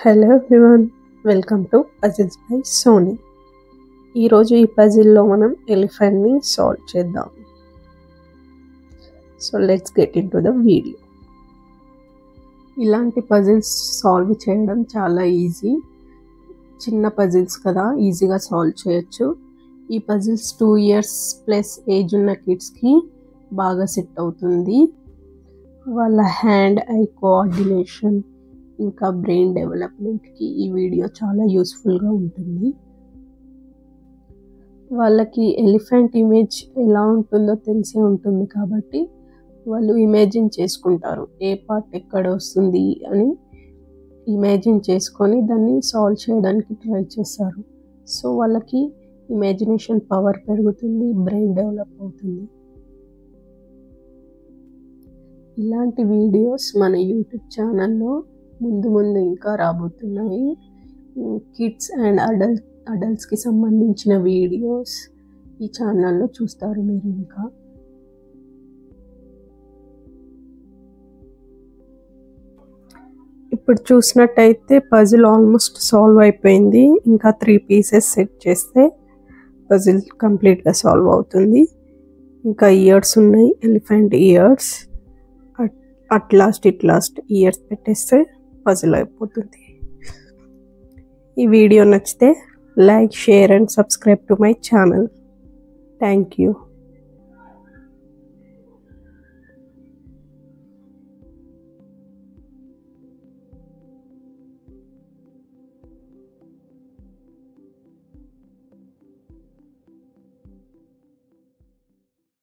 Hello everyone, welcome to puzzles by Soni. ఈరోజు ఈ పజిల్లో మనం ఎలిఫెంట్ని సాల్వ్ చేద్దాం. So let's get in to the video. ఇలాంటి పజిల్స్ సాల్వ్ చేయడం చాలా ఈజీ. చిన్న పజిల్స్ కదా, ఈజీగా సాల్వ్ చేయొచ్చు. ఈ పజిల్స్ 2 years ప్లస్ ఏజ్ ఉన్న కిడ్స్కి బాగా సెట్ అవుతుంది. వాళ్ళ హ్యాండ్ ఐ కోఆర్డినేషన్ ఇంకా బ్రెయిన్ డెవలప్మెంట్కి ఈ వీడియో చాలా యూస్ఫుల్గా ఉంటుంది. వాళ్ళకి ఎలిఫెంట్ ఇమేజ్ ఎలా ఉంటుందో తెలిసే ఉంటుంది కాబట్టి వాళ్ళు ఇమాజిన్ చేసుకుంటారు ఏ పార్ట్ ఎక్కడ వస్తుంది అని ఇమాజిన్ చేసుకొని దాన్ని సాల్వ్ చేయడానికి ట్రై చేస్తారు. సో వాళ్ళకి ఇమాజినేషన్ పవర్ పెరుగుతుంది, బ్రెయిన్ డెవలప్ అవుతుంది. ఇలాంటి వీడియోస్ మన యూట్యూబ్ ఛానల్లో ముందు ఇంకా రాబోతున్నాయి. కిడ్స్ అండ్ అడల్ట్స్కి సంబంధించిన వీడియోస్ ఈ ఛానల్లో చూస్తారు మీరు. ఇంకా ఇప్పుడు చూసినట్టయితే పజిల్ ఆల్మోస్ట్ సాల్వ్ అయిపోయింది. ఇంకా 3 pieces సెట్ చేస్తే పజిల్ కంప్లీట్గా సాల్వ్ అవుతుంది. ఇంకా ఇయర్స్ ఉన్నాయి, elephant years. At last years పెట్టేస్తే పజిల్ అయిపోతుంది. ఈ వీడియో నచ్చితే like, share and subscribe to my channel. Thank you.